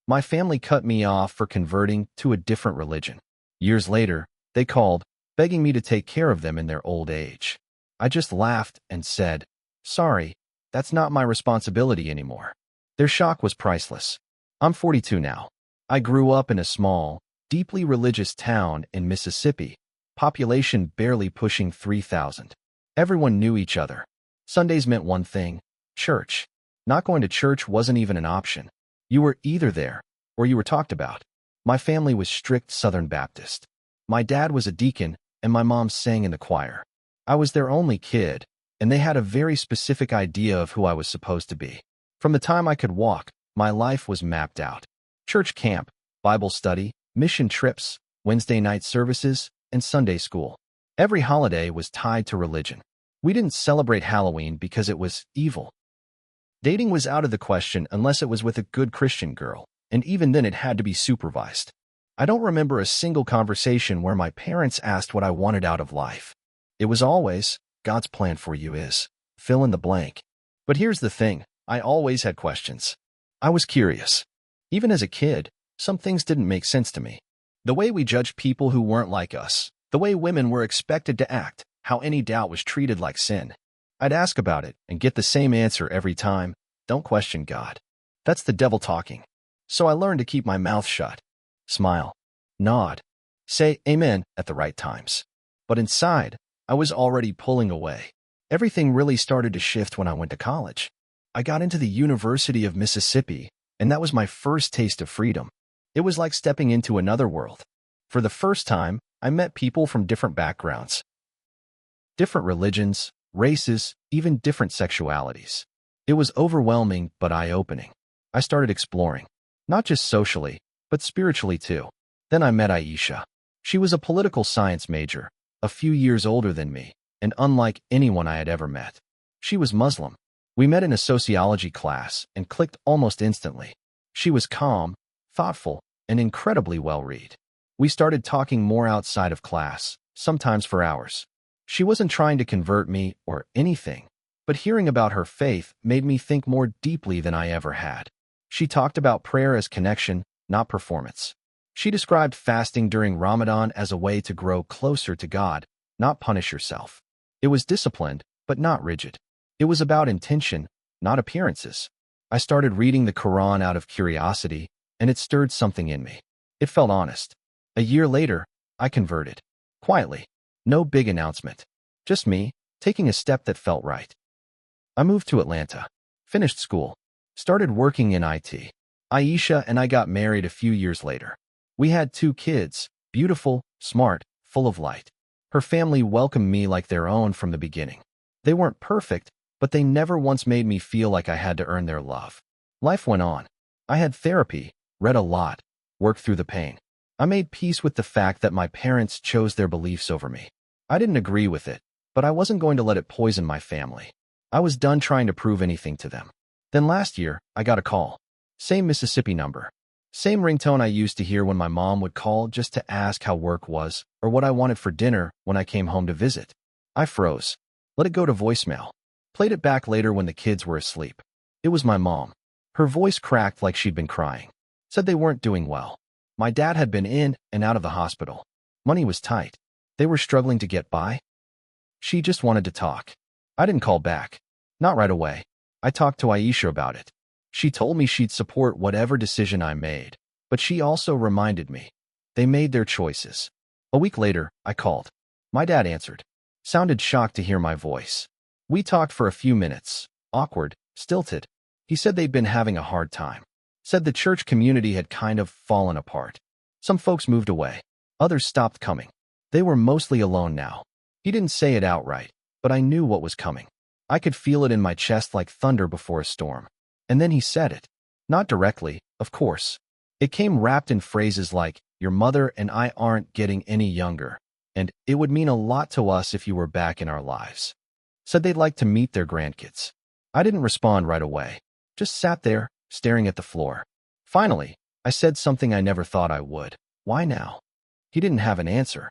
My family cut me off for converting to a different religion. Years later, they called, begging me to take care of them in their old age. I just laughed and said, "Sorry, that's not my responsibility anymore." Their shock was priceless. I'm 42 now. I grew up in a small, deeply religious town in Mississippi, population barely pushing 3,000. Everyone knew each other. Sundays meant one thing: church. Not going to church wasn't even an option. You were either there, or you were talked about. My family was strict Southern Baptist. My dad was a deacon, and my mom sang in the choir. I was their only kid, and they had a very specific idea of who I was supposed to be. From the time I could walk, my life was mapped out. Church camp, Bible study, mission trips, Wednesday night services, and Sunday school. Every holiday was tied to religion. We didn't celebrate Halloween because it was evil. Dating was out of the question unless it was with a good Christian girl, and even then it had to be supervised. I don't remember a single conversation where my parents asked what I wanted out of life. It was always, "God's plan for you is," fill in the blank. But here's the thing, I always had questions. I was curious. Even as a kid, some things didn't make sense to me. The way we judged people who weren't like us, the way women were expected to act, how any doubt was treated like sin. I'd ask about it and get the same answer every time: don't question God. That's the devil talking. So I learned to keep my mouth shut. Smile. Nod. Say amen at the right times. But inside, I was already pulling away. Everything really started to shift when I went to college. I got into the University of Mississippi, and that was my first taste of freedom. It was like stepping into another world. For the first time, I met people from different backgrounds, different religions, races, even different sexualities. It was overwhelming but eye-opening. I started exploring, not just socially, but spiritually too. Then I met Aisha. She was a political science major, a few years older than me, and unlike anyone I had ever met. She was Muslim. We met in a sociology class and clicked almost instantly. She was calm, thoughtful, and incredibly well-read. We started talking more outside of class, sometimes for hours. She wasn't trying to convert me or anything, but hearing about her faith made me think more deeply than I ever had. She talked about prayer as connection, not performance. She described fasting during Ramadan as a way to grow closer to God, not punish yourself. It was disciplined, but not rigid. It was about intention, not appearances. I started reading the Quran out of curiosity, and it stirred something in me. It felt honest. A year later, I converted. Quietly. No big announcement. Just me, taking a step that felt right. I moved to Atlanta, finished school, started working in IT. Aisha and I got married a few years later. We had 2 kids, beautiful, smart, full of light. Her family welcomed me like their own from the beginning. They weren't perfect, but they never once made me feel like I had to earn their love. Life went on. I had therapy, read a lot, worked through the pain. I made peace with the fact that my parents chose their beliefs over me. I didn't agree with it, but I wasn't going to let it poison my family. I was done trying to prove anything to them. Then last year, I got a call. Same Mississippi number. Same ringtone I used to hear when my mom would call just to ask how work was or what I wanted for dinner when I came home to visit. I froze. Let it go to voicemail. Played it back later when the kids were asleep. It was my mom. Her voice cracked like she'd been crying. Said they weren't doing well. My dad had been in and out of the hospital. Money was tight. They were struggling to get by. She just wanted to talk. I didn't call back. Not right away. I talked to Aisha about it. She told me she'd support whatever decision I made, but she also reminded me. They made their choices. A week later, I called. My dad answered. Sounded shocked to hear my voice. We talked for a few minutes. Awkward, stilted. He said they'd been having a hard time. Said the church community had kind of fallen apart. Some folks moved away. Others stopped coming. They were mostly alone now. He didn't say it outright, but I knew what was coming. I could feel it in my chest like thunder before a storm. And then he said it. Not directly, of course. It came wrapped in phrases like, "Your mother and I aren't getting any younger, and it would mean a lot to us if you were back in our lives." Said they'd like to meet their grandkids. I didn't respond right away. Just sat there, staring at the floor. Finally, I said something I never thought I would. Why now? He didn't have an answer.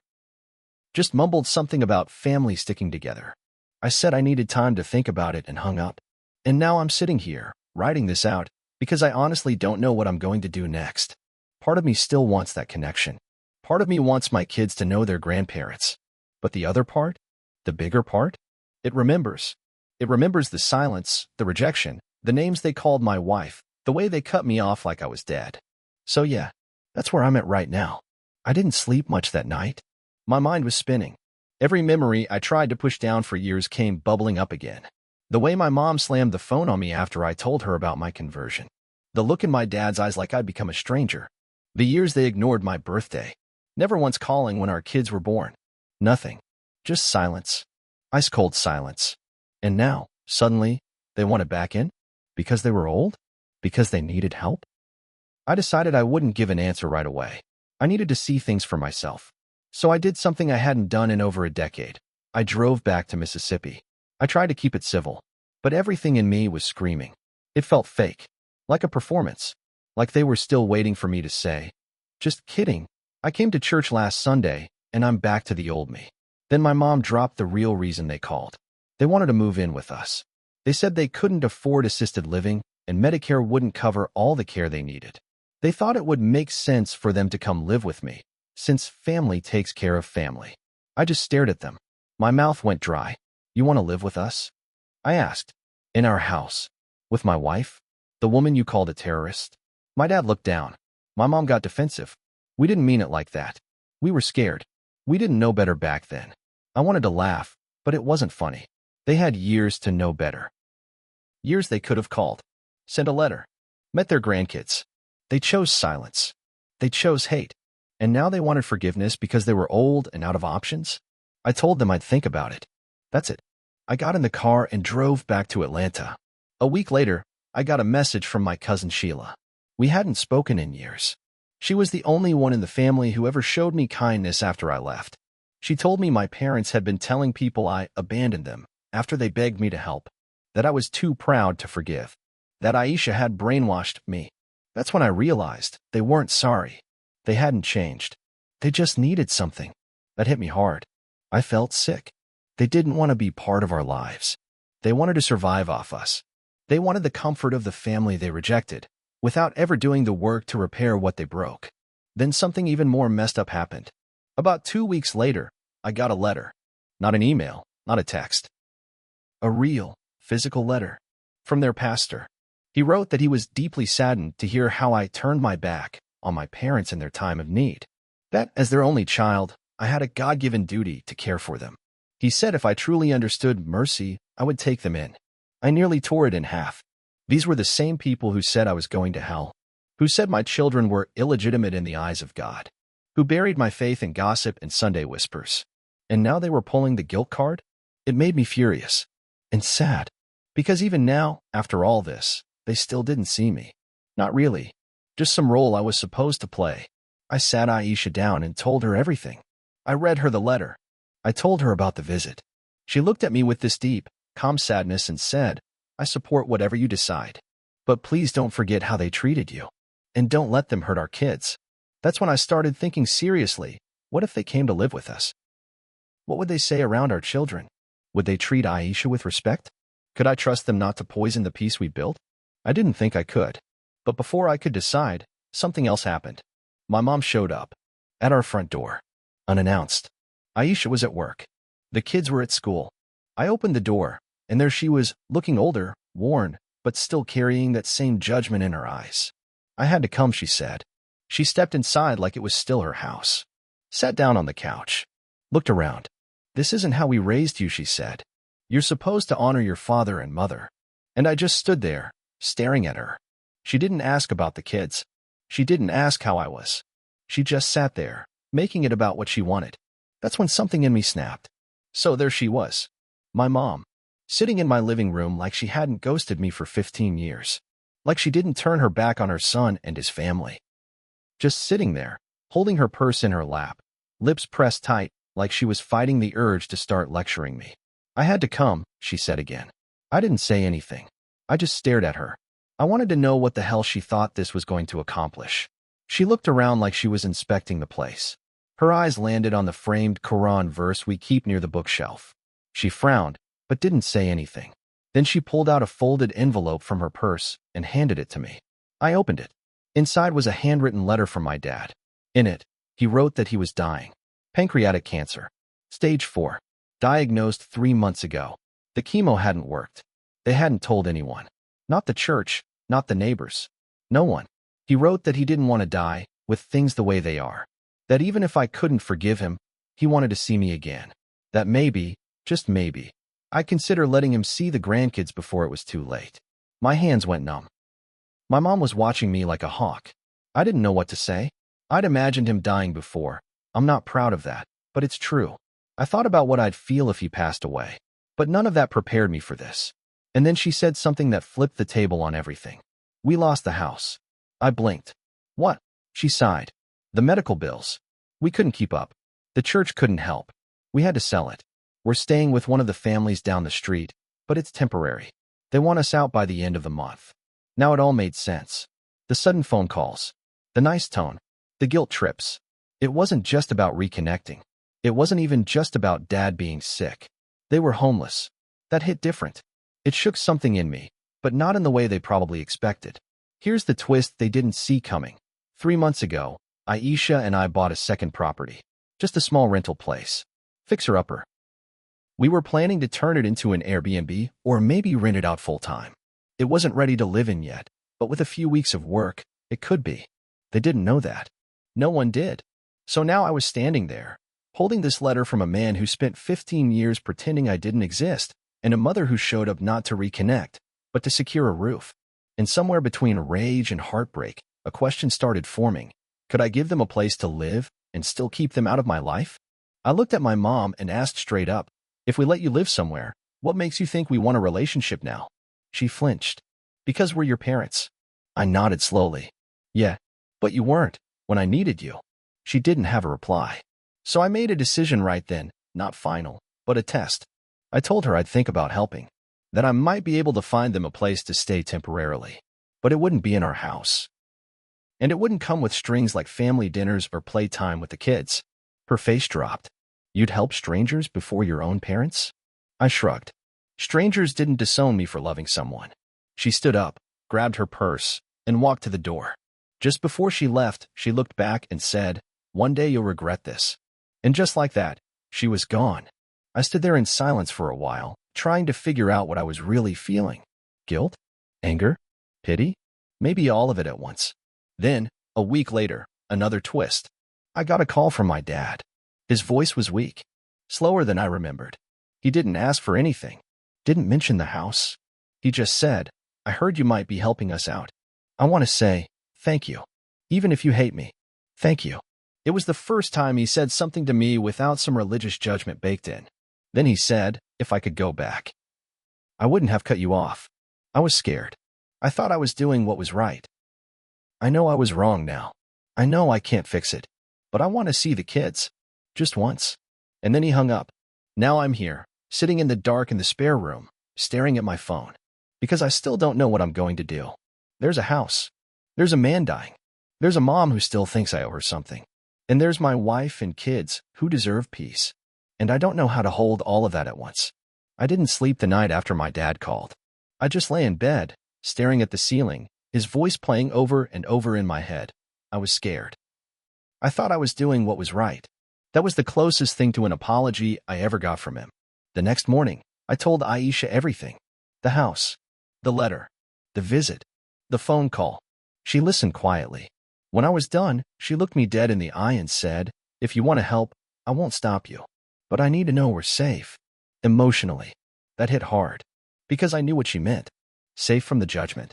Just mumbled something about family sticking together. I said I needed time to think about it and hung up. And now I'm sitting here, writing this out, because I honestly don't know what I'm going to do next. Part of me still wants that connection. Part of me wants my kids to know their grandparents. But the other part, the bigger part, it remembers. It remembers the silence, the rejection, the names they called my wife, the way they cut me off like I was dead. So yeah, that's where I'm at right now. I didn't sleep much that night. My mind was spinning. Every memory I tried to push down for years came bubbling up again. The way my mom slammed the phone on me after I told her about my conversion. The look in my dad's eyes like I'd become a stranger. The years they ignored my birthday. Never once calling when our kids were born. Nothing. Just silence. Ice-cold silence. And now, suddenly, they wanted back in? Because they were old? Because they needed help? I decided I wouldn't give an answer right away. I needed to see things for myself. So I did something I hadn't done in over a decade. I drove back to Mississippi. I tried to keep it civil, but everything in me was screaming. It felt fake, like a performance, like they were still waiting for me to say, "Just kidding. I came to church last Sunday, and I'm back to the old me." Then my mom dropped the real reason they called. They wanted to move in with us. They said they couldn't afford assisted living, and Medicare wouldn't cover all the care they needed. They thought it would make sense for them to come live with me, since family takes care of family. I just stared at them. My mouth went dry. "You want to live with us?" I asked. "In our house? With my wife? The woman you called a terrorist?" My dad looked down. My mom got defensive. "We didn't mean it like that. We were scared. We didn't know better back then." I wanted to laugh, but it wasn't funny. They had years to know better. Years they could have called, sent a letter, met their grandkids. They chose silence. They chose hate. And now they wanted forgiveness because they were old and out of options? I told them I'd think about it. That's it. I got in the car and drove back to Atlanta. A week later, I got a message from my cousin Sheila. We hadn't spoken in years. She was the only one in the family who ever showed me kindness after I left. She told me my parents had been telling people I abandoned them after they begged me to help, that I was too proud to forgive, that Aisha had brainwashed me. That's when I realized they weren't sorry. They hadn't changed. They just needed something. That hit me hard. I felt sick. They didn't want to be part of our lives. They wanted to survive off us. They wanted the comfort of the family they rejected, without ever doing the work to repair what they broke. Then something even more messed up happened. About 2 weeks later, I got a letter. Not an email, not a text. A real, physical letter. From their pastor. He wrote that he was deeply saddened to hear how I turned my back on my parents in their time of need. That, as their only child, I had a God-given duty to care for them. He said if I truly understood mercy, I would take them in. I nearly tore it in half. These were the same people who said I was going to hell, who said my children were illegitimate in the eyes of God, who buried my faith in gossip and Sunday whispers. And now they were pulling the guilt card? It made me furious and sad, because even now, after all this, they still didn't see me. Not really. Just some role I was supposed to play. I sat Aisha down and told her everything. I read her the letter. I told her about the visit. She looked at me with this deep, calm sadness and said, "I support whatever you decide. But please don't forget how they treated you. And don't let them hurt our kids." That's when I started thinking seriously, what if they came to live with us? What would they say around our children? Would they treat Aisha with respect? Could I trust them not to poison the peace we built? I didn't think I could. But before I could decide, something else happened. My mom showed up. At our front door. Unannounced. Aisha was at work. The kids were at school. I opened the door, and there she was, looking older, worn, but still carrying that same judgment in her eyes. "I had to come," she said. She stepped inside like it was still her house. Sat down on the couch. Looked around. "This isn't how we raised you," she said. "You're supposed to honor your father and mother." And I just stood there, staring at her. She didn't ask about the kids. She didn't ask how I was. She just sat there, making it about what she wanted. That's when something in me snapped. So there she was. My mom. Sitting in my living room like she hadn't ghosted me for 15 years. Like she didn't turn her back on her son and his family. Just sitting there, holding her purse in her lap, lips pressed tight, like she was fighting the urge to start lecturing me. "I had to come," she said again. I didn't say anything. I just stared at her. I wanted to know what the hell she thought this was going to accomplish. She looked around like she was inspecting the place. Her eyes landed on the framed Quran verse we keep near the bookshelf. She frowned, but didn't say anything. Then she pulled out a folded envelope from her purse and handed it to me. I opened it. Inside was a handwritten letter from my dad. In it, he wrote that he was dying. Pancreatic cancer. Stage 4. Diagnosed 3 months ago. The chemo hadn't worked. They hadn't told anyone. Not the church, not the neighbors. No one. He wrote that he didn't want to die, with things the way they are. That even if I couldn't forgive him, he wanted to see me again. That maybe, just maybe, I'd consider letting him see the grandkids before it was too late. My hands went numb. My mom was watching me like a hawk. I didn't know what to say. I'd imagined him dying before. I'm not proud of that, but it's true. I thought about what I'd feel if he passed away. But none of that prepared me for this. And then she said something that flipped the table on everything. We lost the house. I blinked. What? She sighed. The medical bills. We couldn't keep up. The church couldn't help. We had to sell it. We're staying with one of the families down the street, but it's temporary. They want us out by the end of the month. Now it all made sense. The sudden phone calls. The nice tone. The guilt trips. It wasn't just about reconnecting. It wasn't even just about Dad being sick. They were homeless. That hit different. It shook something in me, but not in the way they probably expected. Here's the twist they didn't see coming. 3 months ago, Aisha and I bought a second property. Just a small rental place. Fixer-upper. We were planning to turn it into an Airbnb or maybe rent it out full-time. It wasn't ready to live in yet, but with a few weeks of work, it could be. They didn't know that. No one did. So now I was standing there, holding this letter from a man who spent 15 years pretending I didn't exist, and a mother who showed up not to reconnect, but to secure a roof. And somewhere between rage and heartbreak, a question started forming. Could I give them a place to live and still keep them out of my life? I looked at my mom and asked straight up, if we let you live somewhere, what makes you think we want a relationship now? She flinched. Because we're your parents. I nodded slowly. Yeah, but you weren't when I needed you. She didn't have a reply. So I made a decision right then, not final, but a test. I told her I'd think about helping, that I might be able to find them a place to stay temporarily, but it wouldn't be in our house. And it wouldn't come with strings like family dinners or playtime with the kids. Her face dropped. You'd help strangers before your own parents? I shrugged. Strangers didn't disown me for loving someone. She stood up, grabbed her purse, and walked to the door. Just before she left, she looked back and said, "One day you'll regret this." And just like that, she was gone. I stood there in silence for a while, trying to figure out what I was really feeling. Guilt? Anger? Pity? Maybe all of it at once. Then, a week later, another twist. I got a call from my dad. His voice was weak, slower than I remembered. He didn't ask for anything, didn't mention the house. He just said, "I heard you might be helping us out. I want to say, thank you. Even if you hate me, thank you." It was the first time he said something to me without some religious judgment baked in. Then he said, if I could go back, I wouldn't have cut you off. I was scared. I thought I was doing what was right. I know I was wrong now. I know I can't fix it, but I want to see the kids. Just once. And then he hung up. Now I'm here, sitting in the dark in the spare room, staring at my phone. Because I still don't know what I'm going to do. There's a house. There's a man dying. There's a mom who still thinks I owe her something. And there's my wife and kids who deserve peace. And I don't know how to hold all of that at once. I didn't sleep the night after my dad called. I just lay in bed, staring at the ceiling, his voice playing over and over in my head. I was scared. I thought I was doing what was right. That was the closest thing to an apology I ever got from him. The next morning, I told Aisha everything. The house, the letter, the visit, the phone call. She listened quietly. When I was done, she looked me dead in the eye and said, "If you want to help, I won't stop you. But I need to know we're safe." Emotionally, that hit hard. Because I knew what she meant. Safe from the judgment.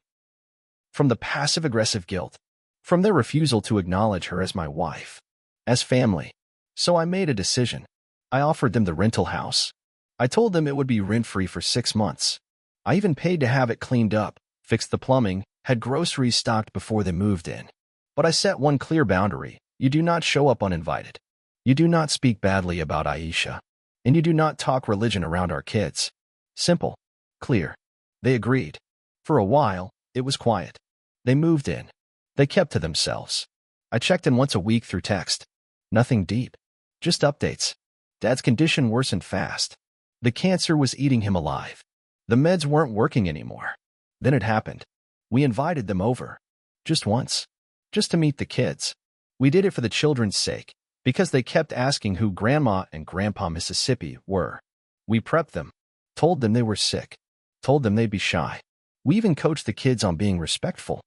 From the passive-aggressive guilt. From their refusal to acknowledge her as my wife. As family. So I made a decision. I offered them the rental house. I told them it would be rent-free for 6 months. I even paid to have it cleaned up, fixed the plumbing, had groceries stocked before they moved in. But I set one clear boundary. You do not show up uninvited. You do not speak badly about Aisha. And you do not talk religion around our kids. Simple. Clear. They agreed. For a while, it was quiet. They moved in. They kept to themselves. I checked in once a week through text. Nothing deep. Just updates. Dad's condition worsened fast. The cancer was eating him alive. The meds weren't working anymore. Then it happened. We invited them over. Just once. Just to meet the kids. We did it for the children's sake, because they kept asking who Grandma and Grandpa Mississippi were. We prepped them, told them they were sick, told them they'd be shy. We even coached the kids on being respectful.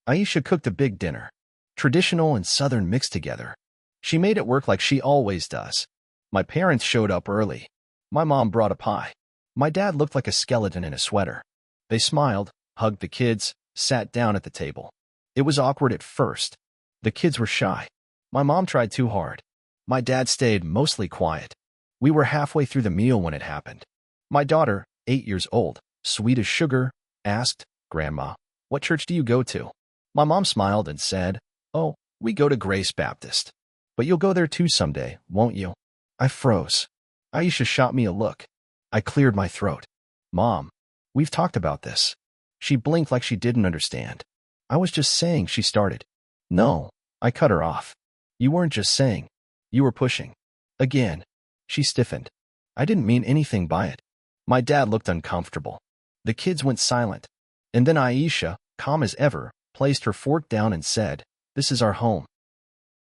Aisha cooked a big dinner, traditional and Southern mixed together. She made it work like she always does. My parents showed up early. My mom brought a pie. My dad looked like a skeleton in a sweater. They smiled, hugged the kids, sat down at the table. It was awkward at first. The kids were shy. My mom tried too hard. My dad stayed mostly quiet. We were halfway through the meal when it happened. My daughter, 8 years old, sweet as sugar, asked, "Grandma, what church do you go to?" My mom smiled and said, "Oh, we go to Grace Baptist. But you'll go there too someday, won't you?" I froze. Aisha shot me a look. I cleared my throat. "Mom, we've talked about this." She blinked like she didn't understand. "I was just saying," she started. "No," I cut her off. "You weren't just saying. You were pushing." Again, she stiffened. I didn't mean anything by it. My dad looked uncomfortable. The kids went silent. And then Aisha, calm as ever, placed her fork down and said, "This is our home.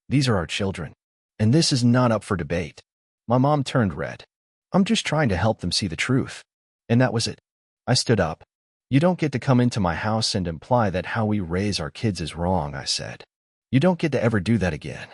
These are our children. And this is not up for debate." My mom turned red. "I'm just trying to help them see the truth." And that was it. I stood up. "You don't get to come into my house and imply that how we raise our kids is wrong," I said. "You don't get to ever do that again."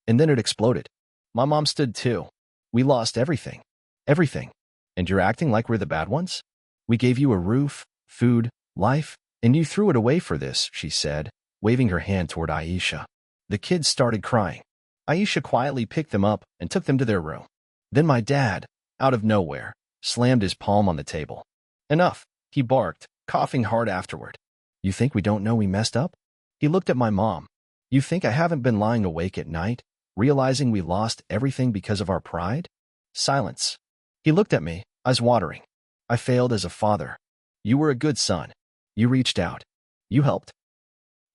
And then it exploded. My mom stood too. "We lost everything. Everything. And you're acting like we're the bad ones? We gave you a roof, food, life, and you threw it away for this," she said, waving her hand toward Aisha. The kids started crying. Aisha quietly picked them up and took them to their room. Then my dad, out of nowhere, slammed his palm on the table. "Enough," he barked, coughing hard afterward. "You think we don't know we messed up?" He looked at my mom. "You think I haven't been lying awake at night, realizing we lost everything because of our pride?" Silence. He looked at me, eyes watering. "I failed as a father. You were a good son. You reached out. You helped.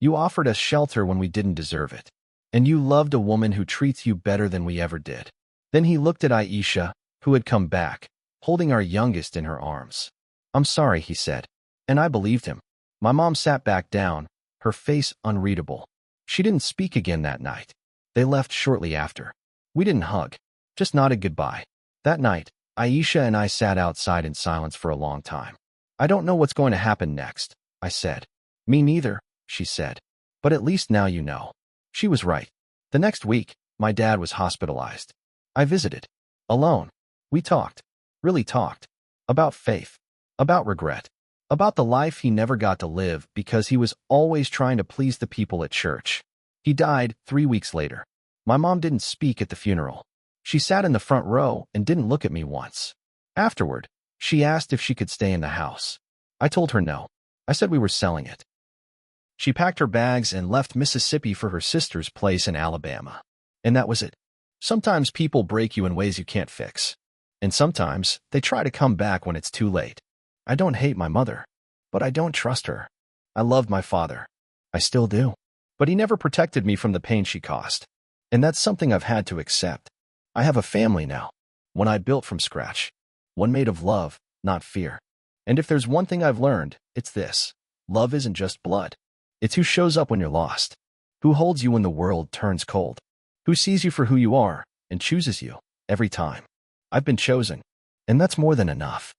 You offered us shelter when we didn't deserve it. And you loved a woman who treats you better than we ever did." Then he looked at Aisha, who had come back, holding our youngest in her arms. "I'm sorry," he said. And I believed him. My mom sat back down, her face unreadable. She didn't speak again that night. They left shortly after. We didn't hug, just nodded goodbye. That night, Aisha and I sat outside in silence for a long time. "I don't know what's going to happen next," I said. "Me neither," she said. "But at least now you know." She was right. The next week, my dad was hospitalized. I visited. Alone. We talked. Really talked. About faith. About regret. About the life he never got to live because he was always trying to please the people at church. He died 3 weeks later. My mom didn't speak at the funeral. She sat in the front row and didn't look at me once. Afterward, she asked if she could stay in the house. I told her no. I said we were selling it. She packed her bags and left Mississippi for her sister's place in Alabama. And that was it. Sometimes people break you in ways you can't fix. And sometimes they try to come back when it's too late. I don't hate my mother, but I don't trust her. I loved my father. I still do. But he never protected me from the pain she caused. And that's something I've had to accept. I have a family now, one I built from scratch, one made of love, not fear. And if there's one thing I've learned, it's this. Love isn't just blood. It's who shows up when you're lost, who holds you when the world turns cold, who sees you for who you are and chooses you every time. I've been chosen, and that's more than enough.